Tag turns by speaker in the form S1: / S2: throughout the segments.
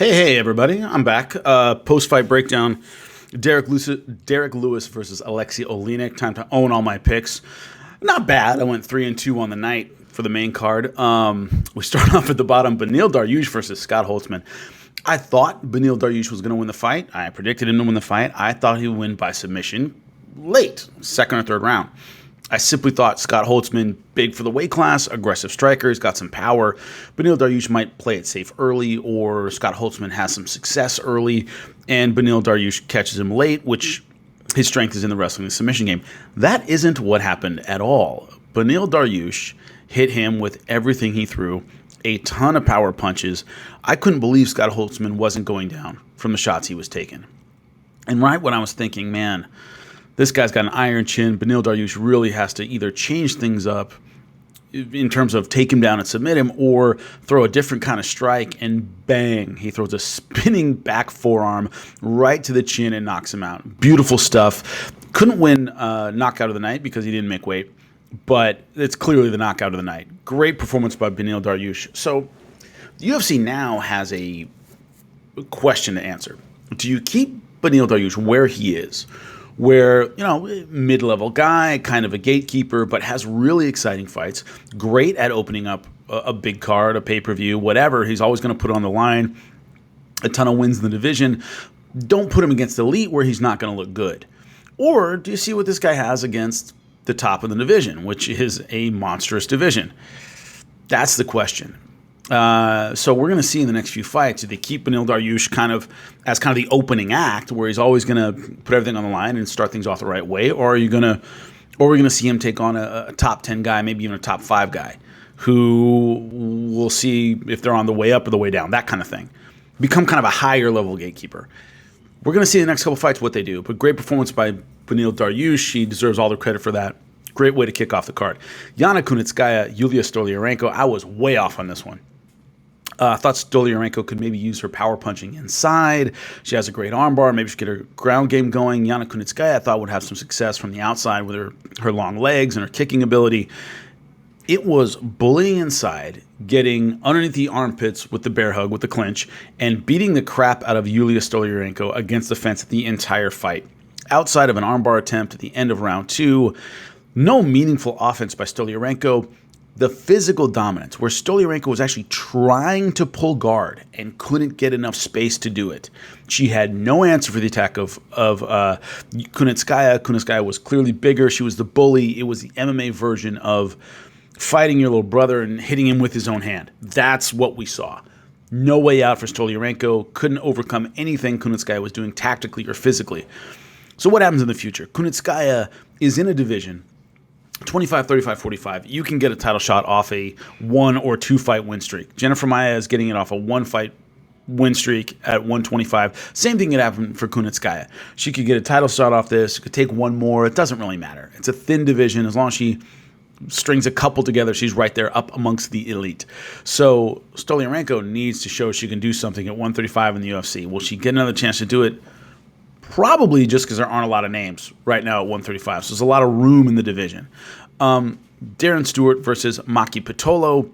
S1: Hey, everybody. I'm back. Post-fight breakdown. Derrick Lewis versus Aleksei Oleinik. Time to own all my picks. Not bad. I went 3-2 on the night for the main card. We start off at the bottom. Beneil Dariush versus Scott Holtzman. I thought Beneil Dariush was going to win the fight. I predicted him to win the fight. I thought he would win by submission late, second or third round. I simply thought Scott Holtzman, big for the weight class, aggressive striker, he's got some power. Beneil Dariush might play it safe early, or Scott Holtzman has some success early, and Beneil Dariush catches him late, which his strength is in the wrestling and submission game. That isn't what happened at all. Beneil Dariush hit him with everything he threw, a ton of power punches. I couldn't believe Scott Holtzman wasn't going down from the shots he was taking. And right when I was thinking, man, this guy's got an iron chin. Beneil Dariush really has to either change things up in terms of take him down and submit him, or throw a different kind of strike, and bang, he throws a spinning back forearm right to the chin and knocks him out. Beautiful stuff. Couldn't win knockout of the night because he didn't make weight, but it's clearly the knockout of the night. Great performance by Beneil Dariush. So the UFC now has a question to answer. Do you keep Beneil Dariush where he is? Where, mid-level guy, kind of a gatekeeper, but has really exciting fights. Great at opening up a big card, a pay-per-view, whatever. He's always going to put it on the line. A ton of wins in the division. Don't put him against elite where he's not going to look good. Or do you see what this guy has against the top of the division, which is a monstrous division? That's the question. So we're going to see in the next few fights, do they keep Beneil Dariush kind of the opening act, where he's always going to put everything on the line and start things off the right way, or are we going to see him take on a top 10 guy, maybe even a top 5 guy, who we'll see if they're on the way up or the way down, that kind of thing. Become kind of a higher level gatekeeper. We're going to see in the next couple fights what they do, but great performance by Beneil Dariush. He deserves all the credit for that. Great way to kick off the card. Yana, Kunitskaya, Yulia, Stoliarenko. I was way off on this one. I thought Stoliarenko could maybe use her power punching inside. She has a great armbar. Maybe she could get her ground game going. Yana Kunitskaya, I thought, would have some success from the outside with her long legs and her kicking ability. It was bullying inside, getting underneath the armpits with the bear hug, with the clinch, and beating the crap out of Yulia Stoliarenko against the fence the entire fight. Outside of an armbar attempt at the end of round 2, no meaningful offense by Stoliarenko. The physical dominance, where Stoliarenko was actually trying to pull guard and couldn't get enough space to do it. She had no answer for the attack of Kunitskaya. Kunitskaya was clearly bigger. She was the bully. It was the MMA version of fighting your little brother and hitting him with his own hand. That's what we saw. No way out for Stoliarenko. Couldn't overcome anything Kunitskaya was doing tactically or physically. So what happens in the future? Kunitskaya is in a division 25, 35, 45, you can get a title shot off a 1 or 2 fight win streak. Jennifer Maia is getting it off a 1 fight win streak at 125. Same thing could happen for Kunitskaya. She could get a title shot off this, could take one more. It doesn't really matter. It's a thin division. As long as she strings a couple together, she's right there up amongst the elite. So Stoliarenko needs to show she can do something at 135 in the UFC. Will she get another chance to do it? Probably, just because there aren't a lot of names right now at 135. So there's a lot of room in the division. Darren Stewart versus Maki Pitolo.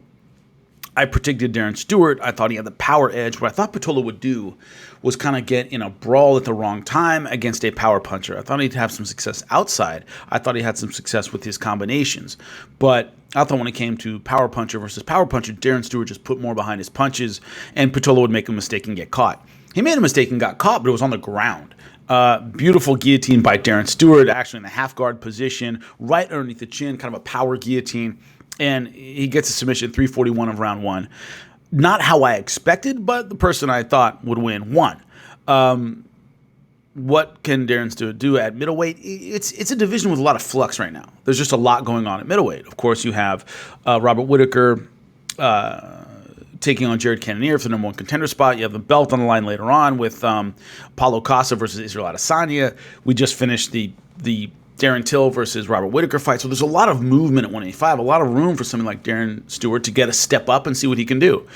S1: I predicted Darren Stewart. I thought he had the power edge. What I thought Pitolo would do was kind of get in a brawl at the wrong time against a power puncher. I thought he'd have some success outside. I thought he had some success with his combinations. But I thought when it came to power puncher versus power puncher, Darren Stewart just put more behind his punches, and Pitolo would make a mistake and get caught. He made a mistake and got caught, but it was on the ground. Beautiful guillotine by Darren Stewart, actually in the half guard position, right underneath the chin, kind of a power guillotine, and he gets a submission, 341 of round 1. Not how I expected, but the person I thought would win won. What can Darren Stewart do at middleweight? It's a division with a lot of flux right now. There's just a lot going on at middleweight. Of course, you have Robert Whittaker taking on Jared Cannonier for the number 1 contender spot. You have the belt on the line later on with Paulo Costa versus Israel Adesanya. We just finished the Darren Till versus Robert Whittaker fight. So there's a lot of movement at 185, a lot of room for something like Darren Stewart to get a step up and see what he can do.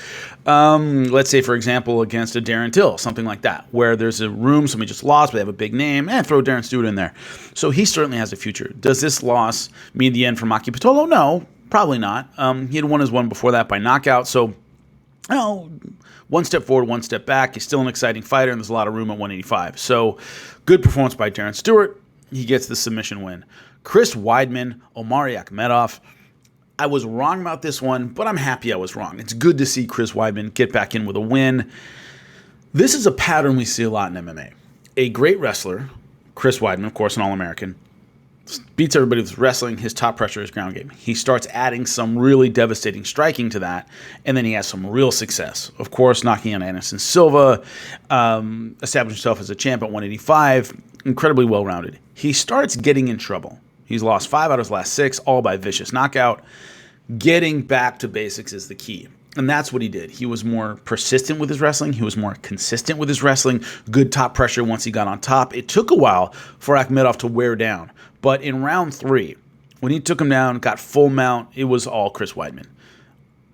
S1: Let's say, for example, against a Darren Till, something like that, where there's a room, somebody just lost, but they have a big name, throw Darren Stewart in there. So he certainly has a future. Does this loss mean the end for Maki Pitolo? No, probably not. He had won his one before that by knockout, so one step forward, one step back. He's still an exciting fighter, and there's a lot of room at 185. So good performance by Darren Stewart. He gets the submission win. Chris Weidman, Omari Akhmedov. I was wrong about this one, but I'm happy I was wrong. It's good to see Chris Weidman get back in with a win. This is a pattern we see a lot in MMA. A great wrestler, Chris Weidman, of course, an All-American, beats everybody with wrestling. His top pressure is ground game. He starts adding some really devastating striking to that, and then he has some real success. Of course, knocking out Anderson Silva, establishing himself as a champ at 185, incredibly well-rounded. He starts getting in trouble. He's lost 5 out of his last 6, all by vicious knockout. Getting back to basics is the key. And that's what he did. He was more persistent with his wrestling. He was more consistent with his wrestling. Good top pressure once he got on top. It took a while for Akhmedov to wear down. But in round 3, when he took him down, got full mount, it was all Chris Weidman.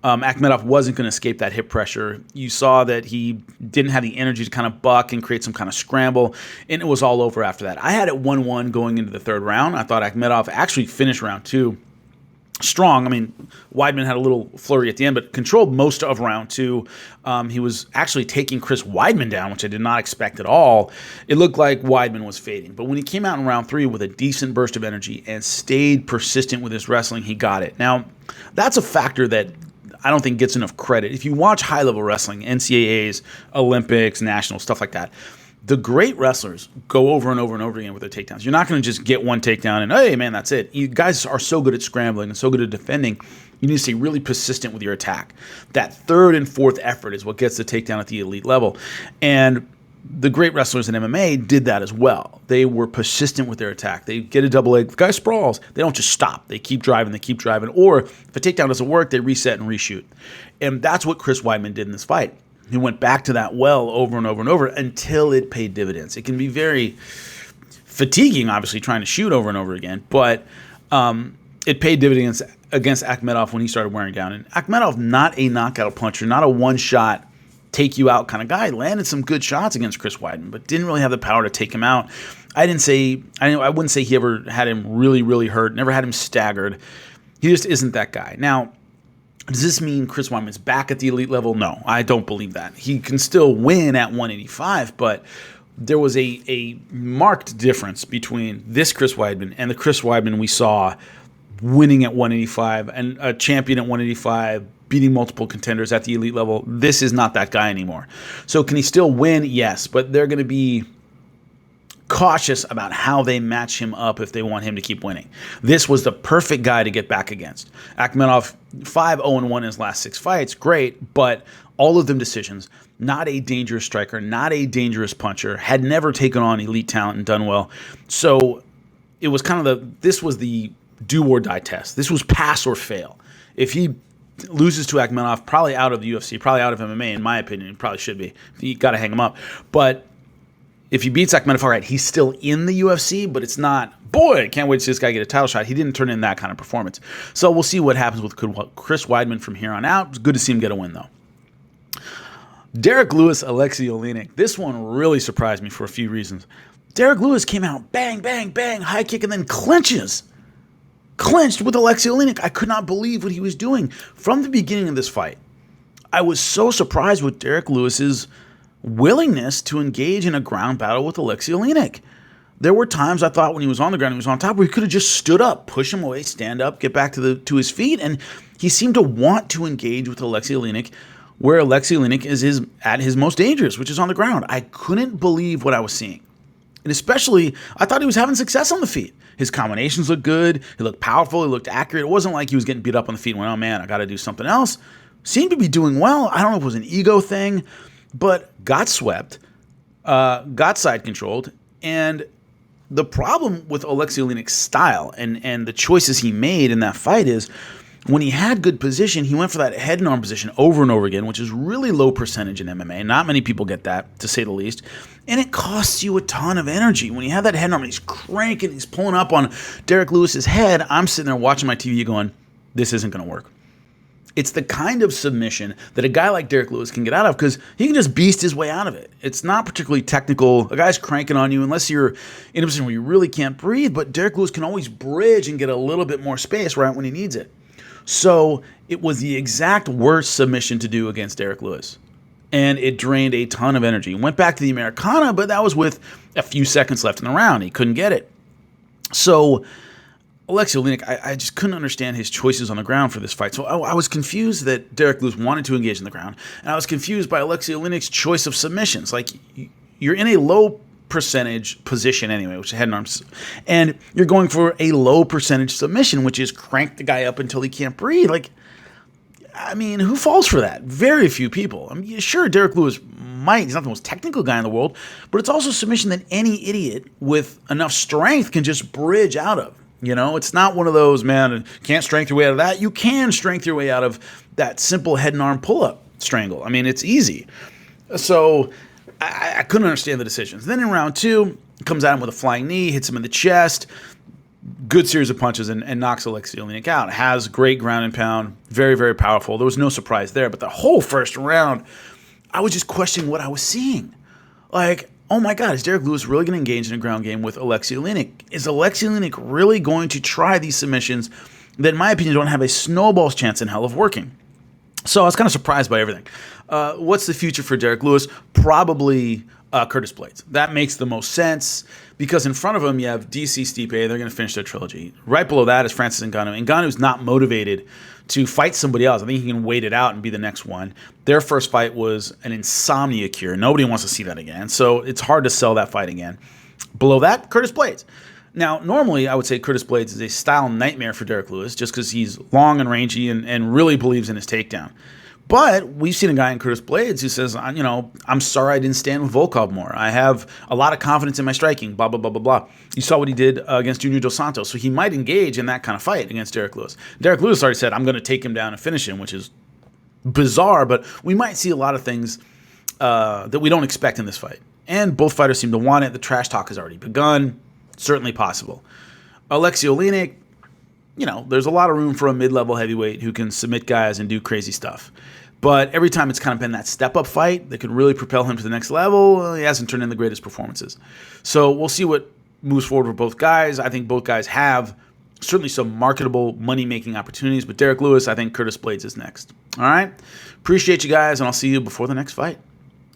S1: Akhmedov wasn't going to escape that hip pressure. You saw that he didn't have the energy to kind of buck and create some kind of scramble, and it was all over after that. I had it 1-1 going into the 3rd round. I thought Akhmedov actually finished round 2 strong. I mean, Weidman had a little flurry at the end, but controlled most of round 2. He was actually taking Chris Weidman down, which I did not expect at all. It looked like Weidman was fading. But when he came out in round 3 with a decent burst of energy and stayed persistent with his wrestling, he got it. Now, that's a factor that I don't think gets enough credit. If you watch high-level wrestling, NCAAs, Olympics, nationals, stuff like that, the great wrestlers go over and over and over again with their takedowns. You're not going to just get one takedown and, hey, man, that's it. You guys are so good at scrambling and so good at defending. You need to stay really persistent with your attack. That 3rd and 4th effort is what gets the takedown at the elite level. And the great wrestlers in MMA did that as well. They were persistent with their attack. They get a double leg. The guy sprawls. They don't just stop. They keep driving. They keep driving. Or if a takedown doesn't work, they reset and reshoot. And that's what Chris Weidman did in this fight. He went back to that well over and over and over until it paid dividends. It can be very fatiguing, obviously, trying to shoot over and over again, but it paid dividends against Akhmedov when he started wearing down. And Akhmedov, not a knockout puncher, not a one-shot take-you-out kind of guy. Landed some good shots against Chris Weidman, but didn't really have the power to take him out. I wouldn't say he ever had him really, really hurt, never had him staggered. He just isn't that guy. Now, does this mean Chris Weidman's back at the elite level? No, I don't believe that. He can still win at 185, but there was a marked difference between this Chris Weidman and the Chris Weidman we saw winning at 185 and a champion at 185, beating multiple contenders at the elite level. This is not that guy anymore. So can he still win? Yes, but they're going to be cautious about how they match him up if they want him to keep winning. This was the perfect guy to get back against. Akhmedov, 5-0-1 in his last 6 fights, great, but all of them decisions. Not a dangerous striker, not a dangerous puncher, had never taken on elite talent and done well. So it was kind of this was the do or die test. This was pass or fail. If he loses to Akhmedov, probably out of the UFC, probably out of MMA, in my opinion, probably should be. You got to hang him up. But if he beats Akhmedov, all right, he's still in the UFC, but it's not, boy, can't wait to see this guy get a title shot. He didn't turn in that kind of performance. So we'll see what happens with Chris Weidman from here on out. It's good to see him get a win, though. Derrick Lewis, Aleksei Oleinik. This one really surprised me for a few reasons. Derrick Lewis came out, bang, bang, bang, high kick, and then clinches. Clinched with Aleksei Oleinik. I could not believe what he was doing from the beginning of this fight. I was so surprised with Derrick Lewis's willingness to engage in a ground battle with Aleksei Oleinik. There were times I thought when he was on the ground, he was on top, where he could have just stood up, push him away, stand up, get back to his feet, and he seemed to want to engage with Aleksei Oleinik where Aleksei Oleinik is at his most dangerous, which is on the ground. I couldn't believe what I was seeing. And especially, I thought he was having success on the feet. His combinations looked good. He looked powerful. He looked accurate. It wasn't like he was getting beat up on the feet and went, oh man, I got to do something else. Seemed to be doing well. I don't know if it was an ego thing, but got swept, got side controlled. And the problem with Aleksei Oleinik's style and the choices he made in that fight is when he had good position, he went for that head and arm position over and over again, which is really low percentage in MMA. Not many people get that, to say the least. And it costs you a ton of energy. When you have that head and arm and he's cranking, he's pulling up on Derrick Lewis's head, I'm sitting there watching my TV going, this isn't going to work. It's the kind of submission that a guy like Derrick Lewis can get out of because he can just beast his way out of it. It's not particularly technical. A guy's cranking on you unless you're in a position where you really can't breathe, but Derrick Lewis can always bridge and get a little bit more space right when he needs it. So it was the exact worst submission to do against Derrick Lewis. and it drained a ton of energy. Went back to the Americana, but that was with a few seconds left in the round. He couldn't get it. So Aleksei Oleinik, I just couldn't understand his choices on the ground for this fight. So I was confused that Derrick Lewis wanted to engage in the ground, and I was confused by Aleksei Oleinik's choice of submissions. Like, you're in a low percentage position anyway, which is head and arms, and you're going for a low percentage submission, which is crank the guy up until he can't breathe. Like, I mean, who falls for that? Very few people. I mean, sure, Derrick Lewis might. He's not the most technical guy in the world, but it's also submission that any idiot with enough strength can just bridge out of. You know, it's not one of those, man, can't strength your way out of that. You can strength your way out of that simple head and arm pull-up strangle. I mean, it's easy. So I couldn't understand the decisions. Then in round 2, comes at him with a flying knee, hits him in the chest. Good series of punches and knocks Aleksei Oleinik out. Has great ground and pound. Very, very powerful. There was no surprise there. But the whole first round, I was just questioning what I was seeing. Like, oh my God, is Derrick Lewis really going to engage in a ground game with Aleksei Oleinik? Is Aleksei Oleinik really going to try these submissions that, in my opinion, don't have a snowball's chance in hell of working? So I was kind of surprised by everything. What's the future for Derrick Lewis? Probably Curtis Blaydes. That makes the most sense because in front of him you have DC Stipe. They're going to finish their trilogy. Right below that is Francis Ngannou. Ngannou's not motivated to fight somebody else. I think he can wait it out and be the next one. Their first fight was an insomnia cure. Nobody wants to see that again. So it's hard to sell that fight again. Below that, Curtis Blaydes. Now, normally I would say Curtis Blaydes is a style nightmare for Derrick Lewis just because he's long and rangy and really believes in his takedown. But we've seen a guy in Curtis Blaydes who says, you know, I'm sorry I didn't stand with Volkov more. I have a lot of confidence in my striking, blah, blah, blah, blah, blah. You saw what he did against Junior Dos Santos. So he might engage in that kind of fight against Derrick Lewis. Derrick Lewis already said, I'm going to take him down and finish him, which is bizarre. But we might see a lot of things that we don't expect in this fight. And both fighters seem to want it. The trash talk has already begun. Certainly possible. Aleksei Oleinik, you know, there's a lot of room for a mid-level heavyweight who can submit guys and do crazy stuff. But every time it's kind of been that step-up fight that could really propel him to the next level, he hasn't turned in the greatest performances. So we'll see what moves forward for both guys. I think both guys have certainly some marketable money-making opportunities. But Derrick Lewis, I think Curtis Blaydes is next. All right? Appreciate you guys, and I'll see you before the next fight.